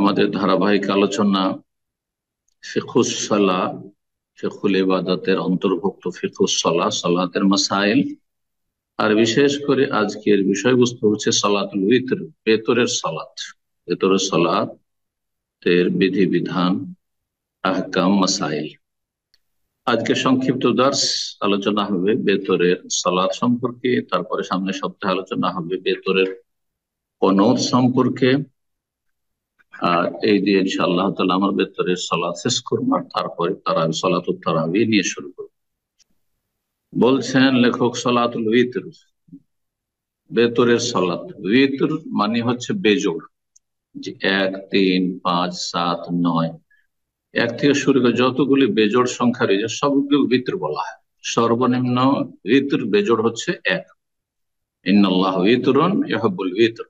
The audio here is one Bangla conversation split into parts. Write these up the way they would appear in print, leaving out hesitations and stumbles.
আমাদের ধারাবাহিক আলোচনা ফিকহুস সালাহ, ফিকহুল ইবাদতের অন্তর্ভুক্ত ফিকহুস সালাহ, সালাতের মাসাইল। আর বিশেষ করে আজকের বিষয়বস্তু হচ্ছে সালাতুল উইতর, বেতরের সালাত। বেতরের সালাতের বিধিবিধান, আহকাম, মাসাইল। আজকে সংক্ষিপ্ত দর্শ আলোচনা হবে বেতরের সালাত সম্পর্কে। তারপরে সামনের সপ্তাহে আলোচনা হবে বেতরের কনউত সম্পর্কে। আর এই দিয়ে ইনশাআল্লাহ তাআলা আমার বেতরের সালাত শেষ করবো, আর তারপরে তারাবি, সালাতুত তারাবি নিয়ে শুরু করবো। বলছেন লেখক, সালাতুল উইতর, বেতরের সালাত। উইতর মানে হচ্ছে বেজোড়, যে 1, 3, 5, 7, 9, এক থেকে শুরু করে যতগুলি বেজোড় সংখ্যা রয়েছে সবগুলো উইতর বলা হয়। সর্বনিম্ন উইতর বেজোড় হচ্ছে 1। ইন্নাল্লাহ উইতরুন ইউহিব্বুল উইতর,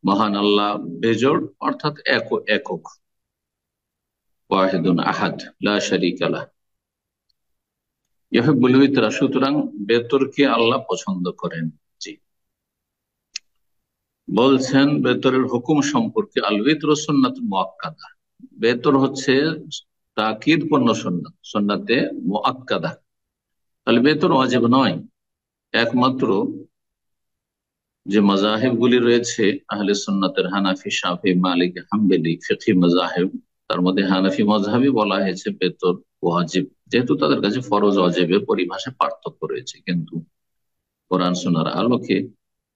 মহান আল্লাহ বেজোড় অর্থাৎ একক, ওয়াহিদুন আহাদ লা শারীকা লাহ, ইউহিব্বুল উইতর। সুতরাং বেতরকে আল্লাহ পছন্দ করেন। জি, বলছেন বেতরের হুকুম সম্পর্কে, আল উইতর সুন্নাতুল মুআক্কাদা। বেতর হচ্ছে তাকিদ পূর্ণ সুন্নাত, সুন্নাতে মুআক্কাদা। তাহলে বেতর ওয়াজিব নয়। একমাত্র যে মাযাহিব গুলি রয়েছে আহলে সুন্নাতের, হানাফি, শাফি, মালিকি, হাম্বলি, ফিকহি মাযাহিব, তার মধ্যে হানাফি মাযহাবই বলা হয়েছে বেতর ওয়াজিব, যেহেতু তাদের কাছে ফরজ ওয়াজিবের পরিভাষায় পার্থক্য রয়েছে। কিন্তু কোরআন সুন্নাহর আলোকে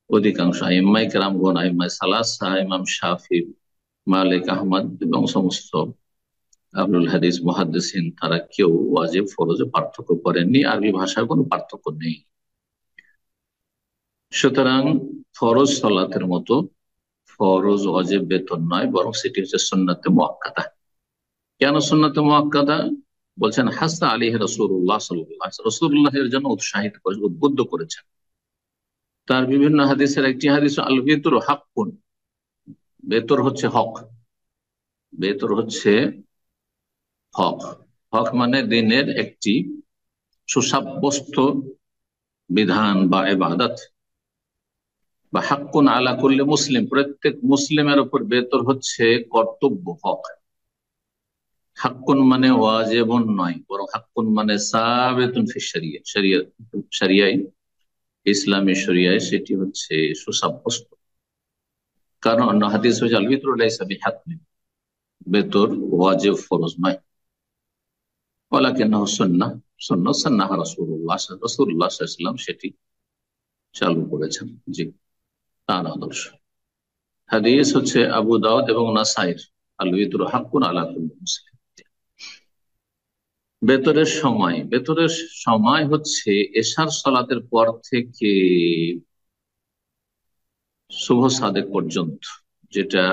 অধিকাংশ আইম্মায়ে কেরামগণ, আইম্মায়ে সালাসা, ইমাম শাফি, মালিক, আহমদ এবং সমস্ত আহলুল হাদিস, মুহাদ্দিসিন, তারা কেউ ওয়াজিব ফরজে পার্থক্য করেননি। আরবি ভাষায় কোনো পার্থক্য নেই। সুতরাং ফরজ সালাতের মতো ফরজ ওয়াজিব বেতন নয়, বরং সেটি হচ্ছে সুন্নাতে মুআক্কাদা। কেন সুন্নাতে মুআক্কাদা? বলছেন হাসা আলাইহি রাসূলুল্লাহ সাল্লাল্লাহু আলাইহি ওয়াসাল্লাম, রাসূলুল্লাহের জন্য উৎসাহিত করেছেন, উদ্বুদ্ধ করেছেন। তার বিভিন্ন হাদিসের একটি হাদিস, আল বিতরু হাক্কুন, বেতর হচ্ছে হক। বেতর হচ্ছে হক। হক মানে দিনের একটি সুসাব্যস্ত বিধান বা ইবাদত। বা হাক্কুন আলা কুল্লি মুসলিম, প্রত্যেক মুসলিমের উপর বেতর হচ্ছে কর্তব্য, হক। হাক্কুন মানে ওয়াজিবুন নয়, বরং হাক্কুন মানে সাবিতুন ফি শরিয়া, শরিয়ায়, ইসলামী শরিয়ায় সেটি হচ্ছে সুসাব্যস্ত। কারণ অন্য হাদিস হচ্ছে আল বিতরু লাইসা বিহাত্মিন, বেতর ওয়াজিব ফরজ নয়। ওয়ালাকিন্নাহু সুন্নাহ, সুন্নাহ সান্নাহা রাসূলুল্লাহ, রাসূলুল্লাহ সাল্লাল্লাহু আলাইহি ওয়াসাল্লাম সেটি চালু করেছেন। জি, তার আদর্শ। হাদিস হচ্ছে আবু দাউদ এবং নাসাইর, আল বিতরু হাক্কুন আলা কুল্লি মুসলিম। বেতরের সময় হচ্ছে এশার সালাতের পর থেকে শুভ সাদেক পর্যন্ত, যেটা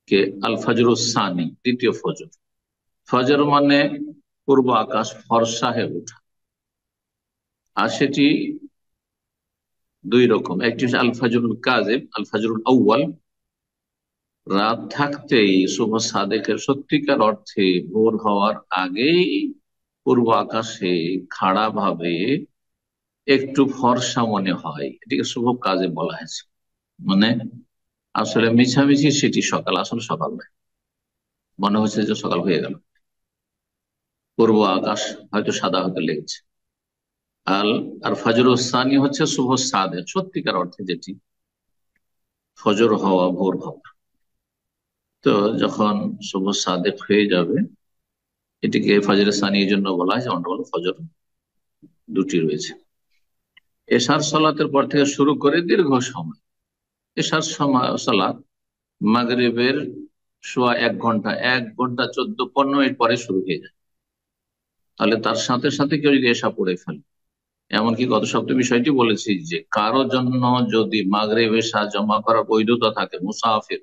কে আল ফজরুস সানি, দ্বিতীয় ফজর। ফজর মানে পূর্ব আকাশ ফর্সা হয়ে ওঠা। আর সেটি দুই রকম, একটি হচ্ছে আল ফজরুল কাযিব, আল ফজরুল আউয়াল, রাত থাকতেই শুভ সাদেকের সত্যিকার অর্থে ভোর হওয়ার আগেই পূর্ব আকাশে খাড়া ভাবে একটু ফর্সা মনে হয়, এটিকে শুভ কাজে বলা হয়েছে। মানে আসলে মিছামিছি সেটি সকাল, আসলে সকাল নয়, মনে হচ্ছে যে সকাল হয়ে গেল। পূর্ব আকাশ হয়তো সাদা হতে লেগেছে। আর ফজরুস সানি হচ্ছে শুভ সাদেক, সত্যিকার অর্থে যেটি ফজর হওয়া, ভোর হওয়া। তো যখন শুভ সাদেক হয়ে যাবে, এটিকে ফজর সানি এই জন্য বলা হয়, যেমনটা বলো ফজর দুটি রয়েছে। এশার সালাতের পর থেকে শুরু করে দীর্ঘ সময়, এশার সালাত মাগরিবের সোয়া 1 ঘন্টা, 1 ঘন্টা 14-15 মিনিট পরে শুরু হয়ে যায়। তাহলে তার সাথে সাথে কেউ যদি এশা পড়ে ফেলে, এমনকি গত সপ্তাহে বিষয়টি বলেছি যে কারো জন্য যদি মাগরিব এশা জমা করার বৈধতা থাকে, মুসাফির,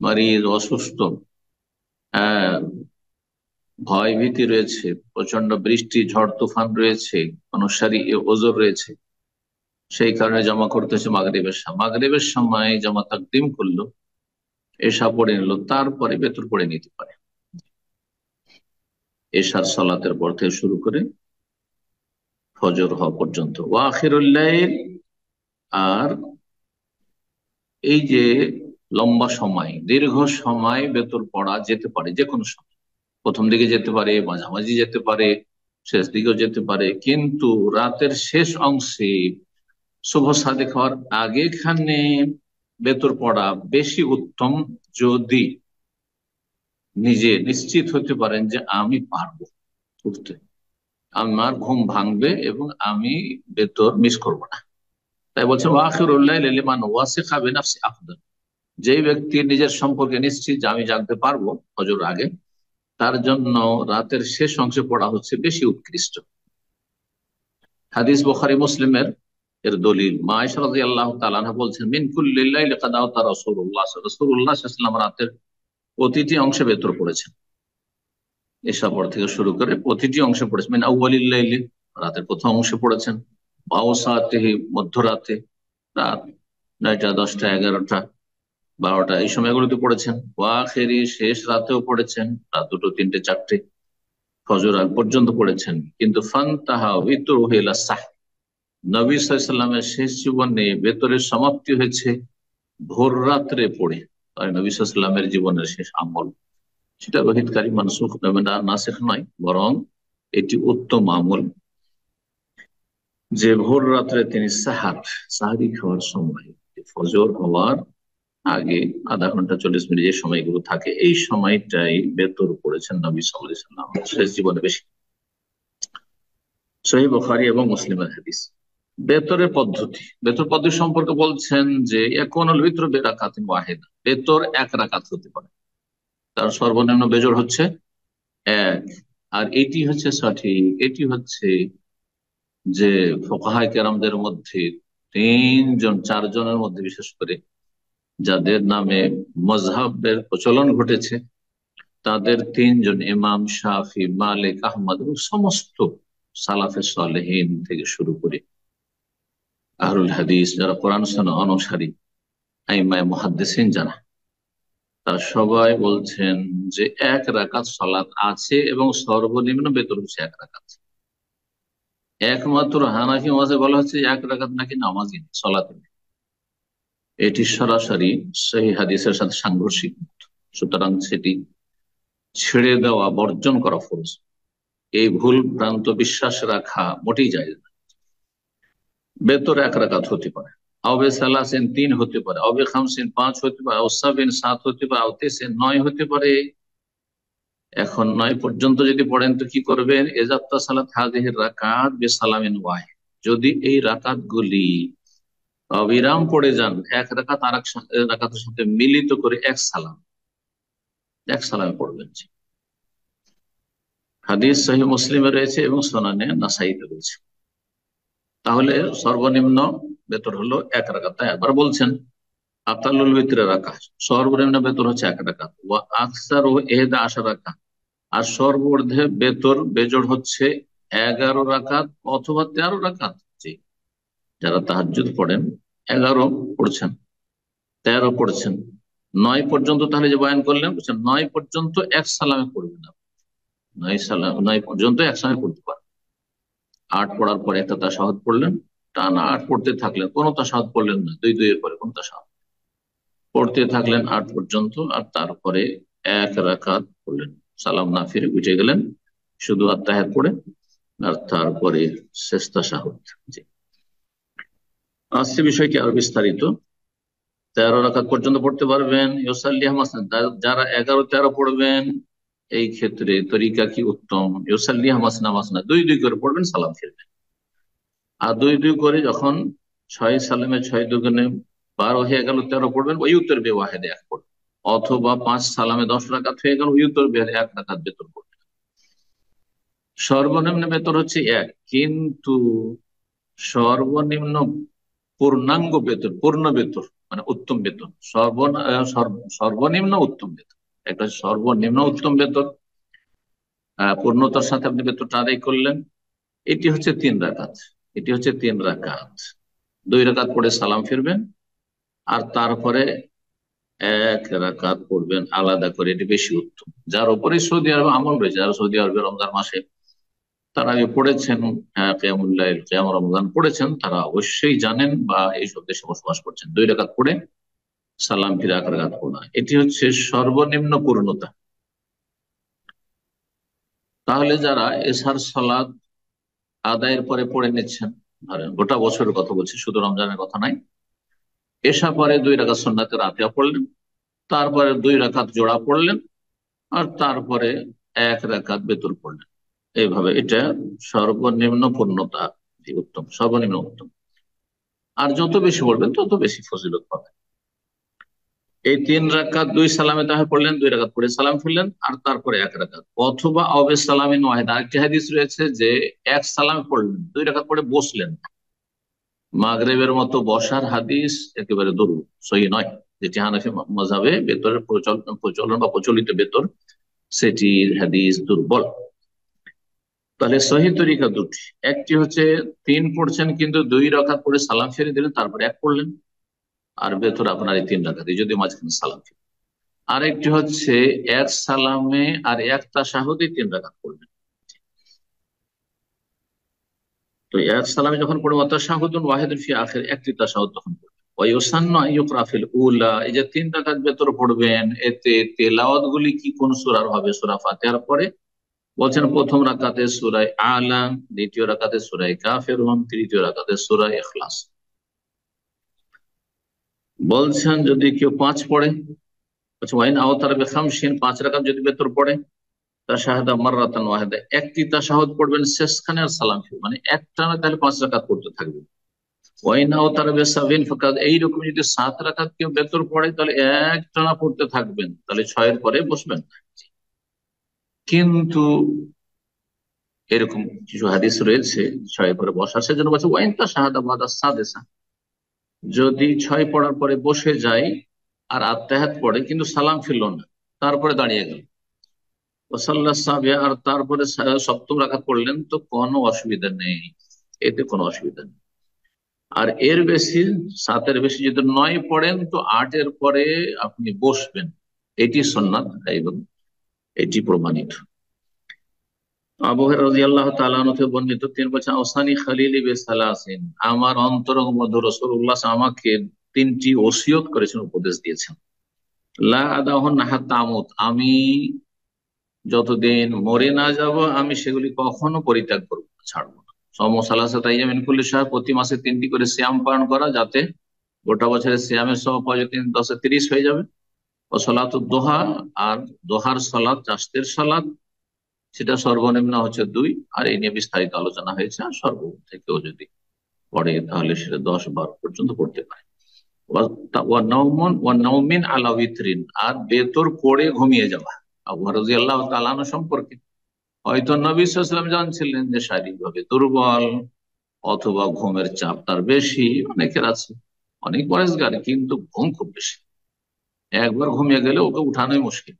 মারিদ, অসুস্থ, আহ ভয় ভীতি রয়েছে, প্রচন্ড বৃষ্টি, ঝড় তুফান রয়েছে, কোন ওজোর রয়েছে, সেই কারণে জমা করতে হচ্ছে মাগরিবের সময় জমা তাকদিম করলো, এশা পড়ে নিল, তারপরে বেতর পড়ে নিতে পারে। এশার সালাতের পর থেকে শুরু করে ফজর হওয়া পর্যন্ত। ওয়া আখিরুল লাইল, আর এই যে লম্বা সময়, দীর্ঘ সময় বেতর পড়া যেতে পারে, যে কোনো সময়, প্রথম দিকে যেতে পারে, মাঝামাঝি যেতে পারে, শেষ দিকেও যেতে পারে, কিন্তু রাতের শেষ অংশে শুভ সাদেক হওয়ার আগেখানে বেতর পড়া বেশি উত্তম, যদি নিজে নিশ্চিত হতে পারেন যে আমি পারবো উঠতে, আমার ঘুম ভাঙবে এবং আমি বেতর মিস করব না। তাই বলছেন ওয়াখিরুল লাইলি লিমান ওয়াসিকা বিনাফসি আফদাল, যেই ব্যক্তি নিজের সম্পর্কে নিশ্চিত যে আমি জানতে পারবো ফজর আগে, তার জন্য রাতের শেষ অংশে পড়া হচ্ছে বেশি উৎকৃষ্ট। হাদিস বুখারী মুসলিমের এর দলিল, মা আয়েশা রাদিয়াল্লাহু তাআলা আনহা বলছেন মিন কুল্লি লাইলি কাদ আওতারা রাসূলুল্লাহ সাল্লাল্লাহু আলাইহি ওয়াসাল্লাম রাতের প্রতিটি অংশে বেতর পড়েছেন, এশা পর থেকে শুরু করে প্রতিটি অংশে পড়েছেন। মিন আউয়ালিল লাইলি, রাতের প্রথম অংশে পড়েছেন, ওয়াসাতিহি, মধ্যরাতে, রাত 9টা 10টা 11টা 12টা এই সময়গুলোতে পড়েছেন, ওয়াখিরি, শেষ রাতেও পড়েছেন, রাত 2টো 3টে 4টে, ফজর আগ পর্যন্ত পড়েছেন। কিন্তু ফান্তাহা বিতরুহু ইলা সাহ, নবী সাল্লাল্লাহু আলাইহি ওয়াসাল্লামের শেষ জীবনে বেতরের সমাপ্তি হয়েছে ভোর রাত্রে পড়ে। তাই নবী সাল্লাল্লাহু আলাইহি ওয়াসাল্লামের জীবনের শেষ আমল, সেটা রহিতকারী মানসুখ নাসিখ নয়, বরং এটি উত্তম আমল, যে ভোর রাত্রে তিনি সাহারি খাওয়ার সময়, ফজর হওয়ার আগে আধা ঘন্টা 40 মিনিট যে সময়গুলো থাকে, এই সময়টাই বেতর পড়েছেন নবী সাল্লাল্লাহু আলাইহি ওয়াসাল্লাম শেষ জীবনে বেশি। সহিহ বুখারী এবং মুসলিমের হাদিস। বেতর পদ্ধতি সম্পর্কে বলছেন যে ইয়াকুনুল বিতরু বিরাকাতিন ওয়াহিদা, বেতর এক রাকাত হতে পারে, তার সর্বনিম্ন বেজর হচ্ছে এক। আর এটি হচ্ছে সঠিক, এটি হচ্ছে যে ফুকাহায়ে কেরামদের মধ্যে 4জনের মধ্যে, বিশেষ করে যাদের নামে মজহাবের প্রচলন ঘটেছে, তাদের 3জন, ইমাম শাফি, মালিক, আহমদ এবং সমস্ত সালাফে সালেহিন থেকে শুরু করে আহলুল হাদিস, যারা কোরআন সুন্নাহ অনুসারী, আইমায়ে মুহাদ্দিসিন যারা, তারা সবাই বলছেন যে এক রাকাত সালাত আছে এবং সর্বনিম্ন বেতর হচ্ছে এক রাকাত। একমাত্র হানাফি মাযহাবে বলা হচ্ছে এক রাকাত নাকি নামাজই নেই, সালাতে নেই। এটি সরাসরি সহিহ হাদিসের সাথে সাংঘর্ষিক, সুতরাং সেটি ছেড়ে দেওয়া, বর্জন করা ফরজ। এই ভুল ভ্রান্ত বিশ্বাস রাখা মোটেই যায় না। বেতর এক রাকাত হতে পারে, আবে সালাসিন 3 হতে পারে, আবে খামসিন 5 হতে পারে, আউসাবিন 7 হতে পারে, আউতিসিন 9 হতে পারে। এখন 9 পর্যন্ত যদি পড়েন তো কি করবেন? এজাত্তা সালাত হাযিহির রাকাত বিসালামিন ওয়াহিদ, যদি এই রাকাত গুলি অবিরাম পড়ে যান, এক রাকাত আরেক রাকাতের সাথে মিলিত করে এক সালামে পড়বেন। হাদিস সহিহ মুসলিমে রয়েছে এবং সুনানে নাসাইতে রয়েছে। তাহলে সর্বনিম্ন বেতর হলো এক রাকাত। তাই একবার বলছেন আকালুল বিতরে রাকাত, সর্বনিম্ন বেতর হচ্ছে এক রাকাত, ওয়া আকসারু 11 রাকাত, আর সর্বর্ধে বেতর বেজোড় হচ্ছে 11 রাকাত অথবা 13 রাকাত। জি, যারা তাহাজ্জুদ পড়েন 11 পড়ছেন, 13 পড়ছেন, 9 পর্যন্ত, তাহলে যে বয়ান করলেন, বলছেন 9 পর্যন্ত এক সালামে পড়বেন না, 9 পর্যন্ত এক সালামে পড়তে পারেন। 8 পড়ার পরে একটা তাশাহুদ পড়লেন, টানা 8 পড়তে থাকলেন, কোনো তাশাহুদ পড়লেন না, 2 এর পরে কোনো তাশাহুদ পড়তে থাকলেন 8 পর্যন্ত, আর তারপরে এক রাকাত পড়লেন, সালাম না ফিরে উঠে গেলেন, শুধু আত্তাহিয়াত পড়ে, আর তারপরে শেষ তাশাহুদ। জি, আজকে বিষয়টি আরো বিস্তারিত। 13 রাকাত পর্যন্ত পড়তে পারবেন। ইউসাল্লিহা মাসনা, যারা 11-13 পড়বেন, এই ক্ষেত্রে তরিকা কি উত্তম? ইউসাল্লিহা মাসনা মাসনা, 2 করে পড়বেন, সালাম ফিরবেন। আর 2 করে যখন 6 সালামে 6 দুগুণে 12 হয়ে গেল, 13 পড়বেন, ওই উত্তর বেওয়াহেদে 1 পড়বেন, অথবা 5 সালামে 10 রাকাত হয়ে গেল, ওই উত্তর বেওয়াহেদে 1 রাকাত বেতর পড়বেন। সর্বনিম্ন বেতর হচ্ছে 1, কিন্তু সর্বনিম্ন পূর্ণাঙ্গ বেতন, পূর্ণ বেতন মানে উত্তম বেতন, সর্বনিম্ন উত্তম বেতন, একটা সর্বনিম্ন উত্তম বেতন, পূর্ণতার সাথে আপনি বেতনটা আদায় করলেন, এটি হচ্ছে 3 রাকাত। এটি হচ্ছে 3 রাকাত, 2 রাকাত পড়ে সালাম ফিরবেন, আর তারপরে 1 রাকাত পড়বেন আলাদা করে, এটি বেশি উত্তম। যার উপরে সৌদি আরবে আমল রয়েছে, যারা সৌদি আরবে রমজান মাসে তারা পড়েছেন, কিয়ামুল লাইল, কিয়াম রমজান পড়েছেন, তারা অবশ্যই জানেন বা এইসব দেশে বসবাস করছেন, 2 রাকাত পড়ে সালাম ফিরে 1 রাকাত পড়া, এটি হচ্ছে সর্বনিম্ন পূর্ণতা। তাহলে যারা এশার সালাত আদায়ের পরে পড়ে নিচ্ছেন, ধরেন গোটা বছরের কথা বলছি, শুধু রমজানের কথা নাই, এশা পরে 2 রাকাত সুন্নাতে রাতেয়া পড়লেন, তারপরে 2 রাকাত জোড়া পড়লেন, আর তারপরে 1 রাকাত বেতর পড়লেন, এইভাবে এটা সর্বনিম্ন পূর্ণতা, উত্তম, সর্বনিম্ন উত্তম। আর যত বেশি পড়বেন তত বেশি ফজিলত পাবেন। এই 3 রাকাত 2 সালামে তাহে পড়লেন, 2 রাকাত পড়ে সালাম ফিরলেন, আর তারপরে 1 রাকাত, অথবা আবে সালামিন ওয়াহিদ। আরেকটি হাদিস রয়েছে যে 1 সালামে পড়লেন, 2 রাকাত পড়ে বসলেন। মাগরিবের মতো বসার হাদিস একেবারে দুর্বল, সহি নয়, যেটি হানাফি মাযহাবে বেতরের প্রচলন বা প্রচলিত বেতর, সেটির হাদিস দুর্বল। তাহলে সহি তরিকা দুটি, একটি হচ্ছে 3 পড়ছেন কিন্তু 2 রাকাত পড়ে সালাম ফিরে দিলেন, তারপরে 1 পড়লেন, আর বেতর আপনার এই 3 রাকাত, যদি মাঝখানে সালাম ফিরে। আরেকটি হচ্ছে 1 সালামে আর 1 তাশাহুদে 3 রাকাত পড়বেন। তো 1 সালামে যখন পড়বো তাশাহুদুন ওয়াহিদুন ফি আখির, একটি তাশাহুদ তখন পড়বেন। ওয়ায়ুসান্নু আন ইউকরা ফিল উলা, এই যে 3 রাকাত বেতর পড়বেন, এতে তেলাওয়াত গুলি কি কোন সূরার হবে? সূরা ফাতিহার পরে বলছেন প্রথম রাকাতে সূরা আলা, দ্বিতীয় রাকাতে সূরা কাফিরুন, তৃতীয় রাকাতে সূরা ইখলাস। বলছেন যদি কেউ 5 পড়ে, আচ্ছা ওয়াইন আওতার বেখামসিন, 5 রাকাত যদি বেতর পড়ে, তাশাহাদা মাররাতান ওয়াহিদা, একটি তাশাহুদ পড়বেন শেষখানে, আর সালাম ফিরবেন, মানে একটানা তাহলে 5 রাকাত পড়তে থাকবে। ওয়াইন আওতার বেসাবিন ফাকাদ, এইরকম যদি 7 রাকাত কেউ বেতর পড়ে তাহলে একটানা পড়তে থাকবেন, তাহলে 6-এর পরে বসবেন। কিন্তু এরকম কিছু হাদিস রয়েছে 6-এর পরে বসার, সেজন্য বলছে ওয়াইন তাশাহাদা বাদা সাদেসা, যদি 6 পড়ার পরে বসে যায় আর আত্তাহাত পড়ে কিন্তু সালাম ফিরল না, তারপরে দাঁড়িয়ে গেল, ওয়াসাল্লা সাবিয়া, আর তারপরে 7ম রাকাত পড়লেন, তো কোনো অসুবিধা নেই, এতে কোনো অসুবিধা নেই। আর এর বেশি, 7-এর বেশি যদি 9 পড়েন, তো 8-এর পরে আপনি বসবেন, এটি সুন্নাত এবং এটি প্রমাণিত। আবু হুরায়রা রাদিয়াল্লাহু তাআলা আনহু থেকে বর্ণিত, তিনি বলেছেন আওসানি খালিলি বিসালাসিন, আমার অন্তরঙ্গ বন্ধু রাসূলুল্লাহ আমাকে 3টি ওসিয়ত করেছেন, উপদেশ দিয়েছেন। লা আদাহুন্না হাত্তা আমুত, আমি যতদিন মরে না যাব আমি সেগুলি কখনো পরিত্যাগ করবো না, ছাড়বো না। প্রতি মাসে 3টি করে সিয়াম পালন করা, যাতে গোটা বছরের সিয়ামের সহ 10 30 হয়ে যাবে। ও সলাতুদ দোহা, আর দোহার সলাত, চাষতের সলাত, সেটা সর্বনিম্ন হচ্ছে 2, আর এই নিয়ে বিস্তারিত আলোচনা হয়েছে। আর সর্ব থেকেও যদি পড়ে তাহলে সেটা 10-12 পর্যন্ত পড়তে পারে। ওয়ানাউমিন আলা উইতরিন, আর বেতর পড়ে ঘুমিয়ে যাওয়া। আবু হুরায়রা রাদিয়াল্লাহু তাআলা আনহু সম্পর্কে হয়তো নবী সাল্লাল্লাহু আলাইহি ওয়াসাল্লাম জানছিলেন যে শারীরিকভাবে দুর্বল, অথবা ঘুমের চাপ তার বেশি, অনেকের আছে, অনেক পরেশগার, কিন্তু ঘুম খুব বেশি, একবার ঘুমিয়ে গেলে ওকে উঠানোই মুশকিল।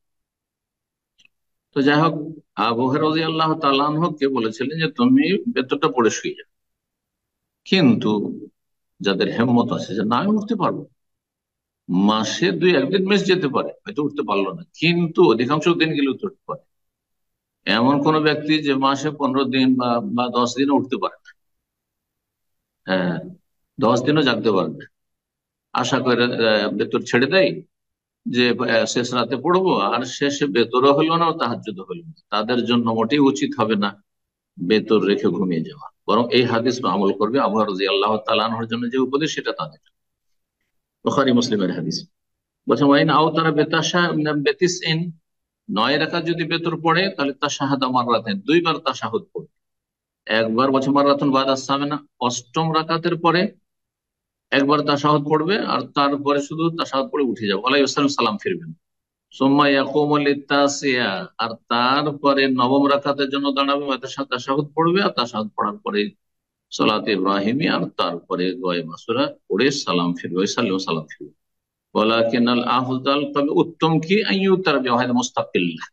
তো যাই হোক, আবু হুরায়রা রাদিয়াল্লাহু তাআলা আনহুকে বলেছিলেন যে তুমি বেতরটা পড়ে শুয়ে যাও। কিন্তু যাদের হেম্মত আছে যে না আমি উঠতে পারবো, মাসে 2-1 দিন মিস যেতে পারে, হয়তো উঠতে পারলো না, কিন্তু অধিকাংশ দিন গেলে উঠতে পারে। এমন কোন ব্যক্তি যে মাসে 15 দিন বা 10 দিনও উঠতে পারে না, হ্যাঁ, 10 দিনও জাগতে পারে না, আশা করে বেতর ছেড়ে দেয় যে শেষ রাতে পড়বো, আর শেষে বেতরও হলো না, তাহাজ্জুদও হলো না, তাদের জন্য মোটেই উচিত হবে না বেতর রেখে ঘুমিয়ে যাওয়া, বরং এই হাদিস আমল করবে। আবু হুরায়রা রাদিয়াল্লাহু তাআলা আনহুর জন্য যে উপদেশ, সেটা তাদের। বুখারী মুসলিমের হাদিস। বলছেন ওয়াইন আওতারা বেতিসইন, 9 রাকাত যদি বেতর পড়ে তাহলে তাশাহাদা মাররাতাইন, 2 বার তাশাহুদ পড়বে। একবার বলছে মাররাতুন বাদা সামিনা, 8ম রাকাতের পরে একবার তাশাহুদ পড়বে, আর তারপরে শুধু তাশাহুদ পড়ে উঠে যাবে, ওয়ালা ইউসাল্লিম, সালাম ফিরবেন। সুম্মা ইয়াকুমু লিত্তাসিয়া, আর তারপরে 9ম রাকাতের জন্য দাঁড়াবে, তাশাহুদ পড়বে, আর তাশাহুদ পড়ার পরে সালাত ইব্রাহিমী, আর তারপরে গয়মা সূরা পড়ে সালাম ফিরবে, সালাম ফিরবে। ওয়ালাকিনাল আফদাল, তবে উত্তম কি, আইয়ুতার বিওয়াহিদ মুস্তাকিল্লাহ,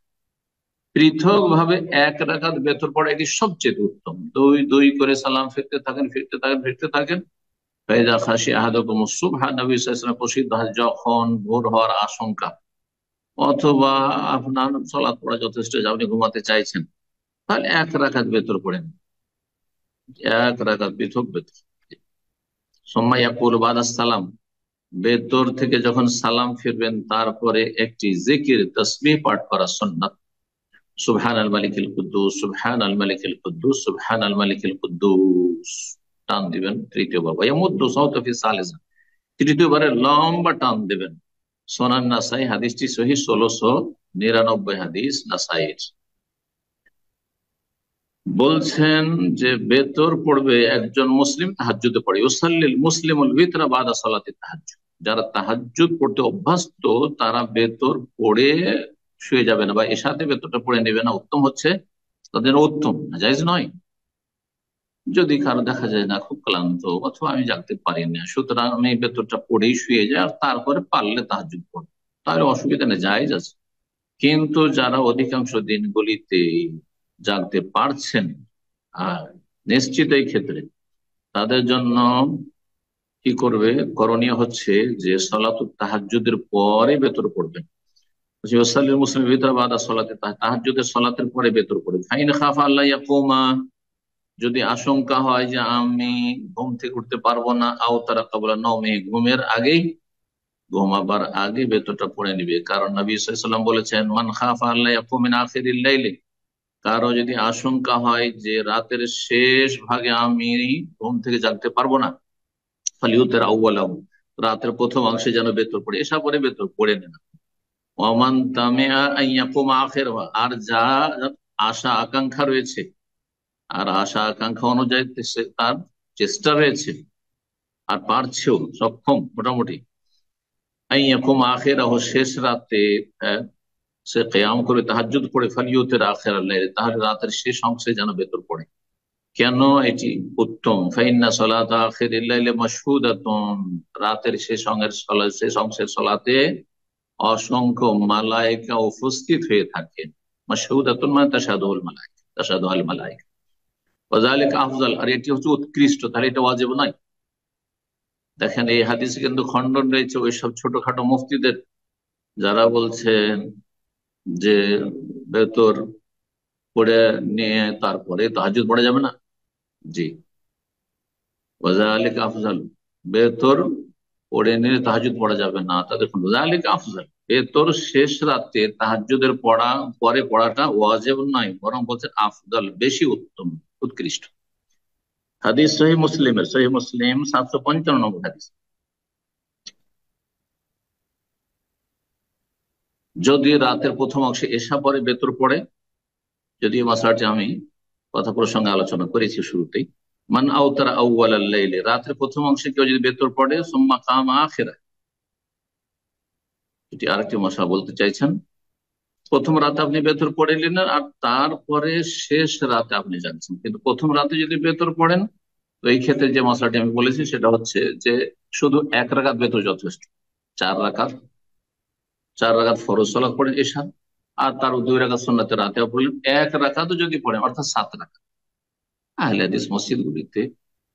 পৃথক ভাবে 1 রাকাত বেতর পড়া, এটি সবচেয়ে উত্তম। 2 করে সালাম ফিরতে থাকেন, ফিরতে থাকেন। ফাইযা খাশিয়া আহাদুকুম সুবহা, নবী সাল্লাল্লাহু আলাইহি ওয়াসাল্লাম প্রসিদ্ধ হয় যখন ভোর হওয়ার আশঙ্কা, অথবা আপনার সালাত পড়া যথেষ্ট, আপনি ঘুমাতে চাইছেন, তাহলে 1 রাকাত বেতর পড়েন, 1 রাকাত পৃথক বেতর। সুম্মা ইয়াকুলু বাদা সালাম, বেতর থেকে যখন সালাম ফিরবেন তারপরে একটি জিকির তসবিহ পাঠ করা সুন্নাত। সুবহান আল মালিকুল কুদ্দুস, সুবহান আল মালিকুল কুদ্দুস, সুবহান আল মালিকুল কুদ্দুস, টান দিবেন তৃতীয়বার। ইয়ামুদ্দু সাওতাহু ফি সালিসা, তৃতীয়বারে লম্বা টান দেবেন। সোনান নাসাই, হাদিসটি সহিহ, 1699 হাদিস নাসাইর। বলছেন যে বেতর পড়বে একজন মুসলিম তাহাজ্জুদে পড়ে, ইউসাল্লিল মুসলিমুল বিতরা বাদা সালাতি তাহাজ্জুদ, যারা তাহাজ্জুদ পড়তে অভ্যস্ত তারা বেতর পড়ে শুয়ে যাবে না, বা এসাথে বেতরটা পড়ে নেবে না, উত্তম হচ্ছে তাদের, উত্তম জায়েজ নয়। যদি কারো দেখা যায় না খুব ক্লান্ত অথবা আমি জাগতে পারি না, সুতরাং আমি বেতরটা পড়েই শুয়ে যাই আর তারপরে পারলে তাহাজ্জুদ পড়বো, তাহলে অসুবিধা নেই, জায়েজ আছে। কিন্তু যারা অধিকাংশ দিনগুলিতে জাগতে পারছেন আর নিশ্চিত এই ক্ষেত্রে, তাদের জন্য কি করবে, করণীয় হচ্ছে যে সলাতুত তাহাজ্জুদের পরে বেতর পড়বেন। মুসলিম ভিতরে বাদা সলাতে, তাহাজ্জুদের সলাতের পরে বেতর পড়বে। ফাইন খাফা আল্লাহ ইয়াকুমা, যদি আশঙ্কা হয় যে আমি ঘুম থেকে উঠতে পারবো না, আও তারা কাবলা নওমে, ঘুমের আগেই, ঘুমাবার আগে বেতরটা পড়ে নিবে। কারণ নবী সাল্লাল্লাহু আলাইহি ওয়াসাল্লাম বলেছেন, মান খাফা আল্লাহ ইয়াকুম মিন আখিরিল লাইলি, কারো যদি আশঙ্কা হয় যে রাতের শেষ ভাগে আমি ঘুম থেকে জাগতে পারবো না, ফালিউতের আউয়ালাহু, রাতের প্রথম অংশে যেন বেতর পড়ে, এসা পরে বেতর পড়ে নেন। ওয়ামান তামিয়া আন ইয়াকুমা আখিরহা, আর যা আশা আকাঙ্ক্ষা রয়েছে, আর আশা আকাঙ্ক্ষা অনুযায়ী সে তার চেষ্টা রয়েছে আর পারছেও, সক্ষম মোটামুটি, আন ইয়াকুমা আখিরাহু, শেষ রাতে সে কিয়াম করে তাহাজ্জুদ পড়ে, ফালিউতের আখিরাল লাইল, তাহলে রাতের শেষ অংশে যেন বেতর পড়ে। কেন এটি উত্তম? ফাইন্না সালাত আখিরিল লাইলি মাশহুদাতুন, রাতের শেষ অংশের সলাতে অসংখ্য মালায়েকা উপস্থিত হয়ে থাকে। মাশহুদাতুন মানে তাশহাদুল মালায়েকা, তাশহাদুল মালায়েকা। ওয়া যালিকা আফজাল, আর এটি হচ্ছে উৎকৃষ্ট, তাহলে এটা ওয়াজিব নয়। দেখেন এই হাদিসে কিন্তু খণ্ডন রয়েছে ওই সব ছোটখাটো মুফতিদের, যারা বলছেন যে বেতর পড়ে নিয়ে তারপরে তাহাজ্জুদ পড়া যাবে না। জি, ওয়াজালিকা আফজাল, বেতর পড়ে নিয়ে তাহাজ্জুদ পড়া যাবে না, তাদের ওয়াজালিকা আফজাল, বেতর শেষ রাতে তাহাজ্জুদের পড়া পরে পড়াটা ওয়াজিব নয়, বরং বলছে আফজাল, বেশি উত্তম, উৎকৃষ্ট। হাদিস সহিহ মুসলিমের, সহিহ মুসলিম 755 হাদিস। যদি রাতের প্রথম অংশে এশা পরে বেতর পড়ে, যদিও মাসলাটি আমি কথা প্রসঙ্গে আলোচনা করেছি শুরুতেই, মান আওতারা আউয়ালাল লাইলি, রাতের প্রথম অংশে কেউ যদি বেতর পড়ে, সুম্মা কামা আখিরা, এটি আরেকটি মশলা বলতে চাইছেন, প্রথম রাতে আপনি বেতর পড়ে নিলেন আর তারপরে শেষ রাতে আপনি জানছেন, কিন্তু প্রথম রাতে যদি বেতর পড়েন, তো এই ক্ষেত্রে যে মশলাটি আমি বলেছি সেটা হচ্ছে যে শুধু 1 রাকাত বেতর যথেষ্ট। 4 রাকাত, 4 রাকাত ফরজ সালাত পড়েন এশা, আর তার 2 রাকাত সুন্নাতে রাতে পড়লেন, 1 রাকাতও যদি পড়েন, অর্থাৎ 7 রাকাত। আহলে হাদিস মসজিদ গুলিতে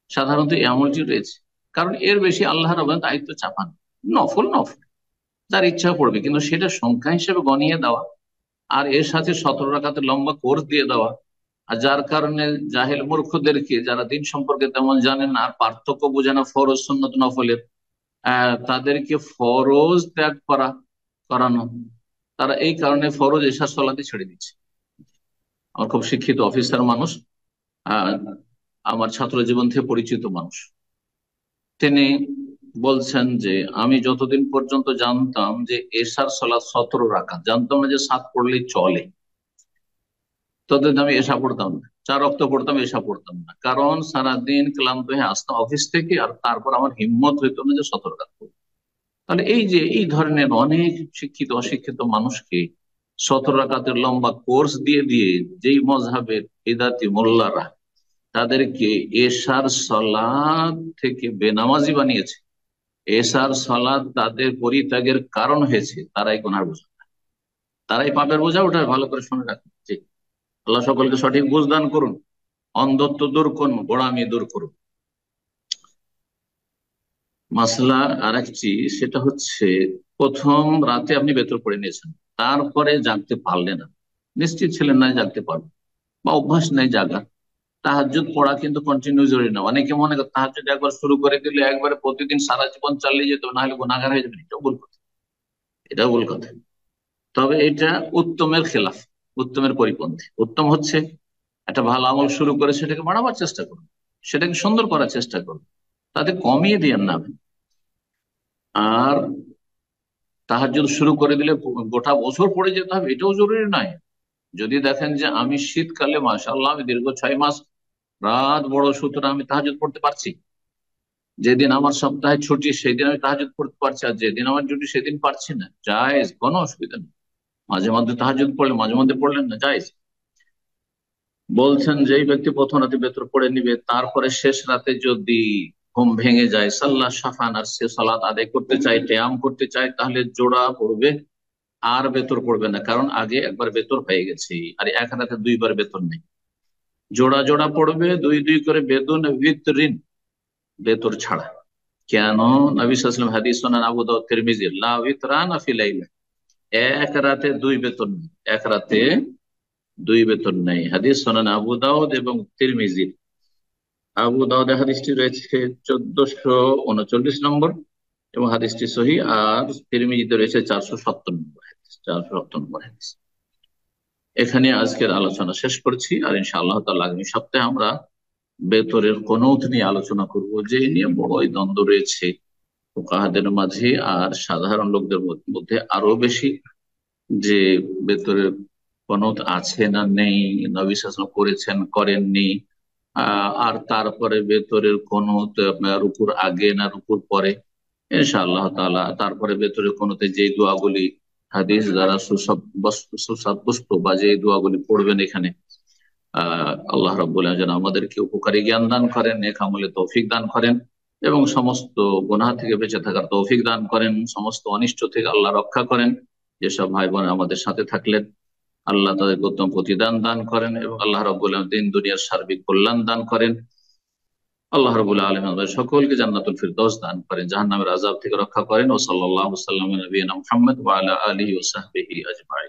সাধারণত এমনটি রয়েছে, কারণ এর বেশি আল্লাহ রাব্বুল দায়িত্ব চাপান, নফল নফল যার ইচ্ছা পড়বে, কিন্তু সেটা সংখ্যা হিসেবে গনিয়ে দেওয়া আর এর সাথে 17 রাকাতের লম্বা কোর্স দিয়ে দেওয়া, আর যার কারণে জাহেল মূর্খদেরকে, যারা দিন সম্পর্কে তেমন জানেন না আর পার্থক্য বোঝে না ফরজ সুন্নত নফলের, তাদেরকে ফরজ ত্যাগ করানো, তারা এই কারণে ফরজ এশার সলাতে ছেড়ে দিচ্ছে। আমার খুব শিক্ষিত অফিসার মানুষ, আহ, আমার ছাত্র জীবন থেকে পরিচিত মানুষ, তিনি বলছেন যে আমি যতদিন পর্যন্ত জানতাম যে এশার সলাত 17 রাকাত, জানতাম না যে 7 পড়লেই চলে, ততদিন আমি এশা পড়তাম না, 4 ওয়াক্ত পড়তাম, এশা পড়তাম না, কারণ সারাদিন ক্লান্ত হয়ে আসতাম অফিস থেকে, আর তারপর আমার হিম্মত হইতো না যে 17 রাকাত পড়বো। তাহলে এই যে এই ধরনের অনেক শিক্ষিত অশিক্ষিত মানুষকে 17 রাকাতের লম্বা কোর্স দিয়ে দিয়ে যেই মজহাবের বিদাতি মোল্লারা তাদেরকে এশার সলাত থেকে বেনামাজি বানিয়েছে, এশার সলাত তাদের পরিত্যাগের কারণ হয়েছে, তারাই গুনার বোঝা, তারাই পাপের বোঝা। ওটা ভালো করে শুনে রাখুন। জি, আল্লাহ সকলকে সঠিক বুঝ দান করুন, অন্ধত্ব দূর করুন, গোড়ামি দূর করুন। মাসলা আরেকটি, সেটা হচ্ছে প্রথম রাতে আপনি বেতর পড়ে নিয়েছেন, তারপরে জাগতে পারলেন না, নিশ্চিত ছিলেন না জাগতে পারবেন, বা অভ্যাস নেই জাগার, তাহাজ্জুদ পড়া কিন্তু কন্টিনিউ জরুরি না। অনেকে মনে করে তাহাজ্জুদ একবার শুরু করে দিলে একবারে প্রতিদিন সারা জীবন চালিয়ে যেতে হবে, না হলে গুনাহগার হয়ে যাবে। এটাও ভুল কথা, এটাও ভুল কথা। তবে এটা উত্তমের খেলাফ, উত্তমের পরিপন্থী। উত্তম হচ্ছে একটা ভালো আমল শুরু করে সেটাকে বাড়াবার চেষ্টা করুন, সেটাকে সুন্দর করার চেষ্টা করুন, তাতে কমিয়ে দিয়েন না। আর তাহাজ্জুদ শুরু করে দিলে গোটা বছর পড়ে যেতে হবে এটাও জরুরি নয়। যদি দেখেন যে আমি শীতকালে মাশাআল্লাহ আমি দীর্ঘ 6 মাস রাত বড়, সুতরাং আমি তাহাজ্জুদ পড়তে পারছি, যেদিন আমার সপ্তাহে ছুটি সেদিন আমি তাহাজ্জুদ পড়তে পারছি, আর যেদিন আমার ছুটি সেদিন পারছি না, জায়েজ, কোনো অসুবিধা নেই। মাঝে মধ্যে তাহাজ্জুদ পড়লেন, মাঝে মধ্যে পড়লেন না, জায়েজ। বলছেন যে এই ব্যক্তি প্রথম রাতে বেতর পড়ে নিবে, তারপরে শেষ রাতে যদি ঘুম ভেঙে যায়, সাল্লাহ সাফান, আর সে সালাত আদায় করতে চায়, কেয়াম করতে চায়, তাহলে জোড়া পড়বে, আর বেতর পড়বে না, কারণ আগে একবার বেতর হয়ে গেছে। আর এক রাতে দুইবার বেতর নেই, জোড়া জোড়া পড়বে, দুই দুই করে, বেদুন বিতরিন, বেতর ছাড়া। কেন? নবী সাল্লাল্লাহু আলাইহি ওয়াসাল্লাম হাদিস শোনান, আবু দাউদ তিরমিজি, লা বিতরানা ফি লাইলা, এক রাতে দুই বেতন নেই, এক রাতে দুই বেতন নেই। হাদিস শোনান আবু দাউদ এবং তিরমিজি। আবু দাউদে হাদিসটি রয়েছে 1439 নম্বর এবং হাদিসটি সহিহ, আর তিরমিজিতে রয়েছে 470 নম্বর হাদিস, 470 নম্বর হাদিস। এখানে আজকের আলোচনা শেষ করছি, আর ইনশাআল্লাহ তাআলা আগামী সপ্তাহে আমরা বেতরের কুনুত নিয়ে আলোচনা করব, যে নিয়ে বড়ই দ্বন্দ্ব রয়েছে ফুকাহাদের মাঝে আর সাধারণ লোকদের মধ্যে আরো বেশি, যে বেতরের কুনুত আছে না নেই, নবী সাল্লাল্লাহু আলাইহি ওয়াসাল্লাম করেছেন করেননি, আর তারপরে বেতরের কুনুত আপনার রুকুর আগে না রুকুর পরে, ইনশাআল্লাহ তাআলা। তারপরে বেতরের কুনুতে যে দোয়াগুলি হাদিস দ্বারা সুসাব্যস্ত, বা যে দোয়াগুলি পড়বেন এখানে, আল্লাহ রাব্বুল আলামিন যেন আমাদেরকে উপকারী জ্ঞান দান করেন, নেক আমলে তৌফিক দান করেন, এবং সমস্ত গুনাহ থেকে বেঁচে থাকার তৌফিক দান করেন, সমস্ত অনিষ্ট থেকে আল্লাহ রক্ষা করেন। যেসব ভাই বোন আমাদের সাথে থাকলেন, আল্লাহ তাদেরকে উত্তম প্রতিদান দান করেন, এবং আল্লাহ রাব্বুল আলামিন দিন দুনিয়ার সার্বিক কল্যাণ দান করেন। আল্লাহ রাব্বুল আলামিন আমাদের সকলকে জান্নাতুল ফিরদৌস দান করেন, জাহান্নামের আযাব থেকে রক্ষা করেন। ও সাল্লাল্লাহু সাল্লাম আলা নবিয়িনা মুহাম্মদ ওয়া আলা আলিহি ওয়া সাহবিহি আজমাইন।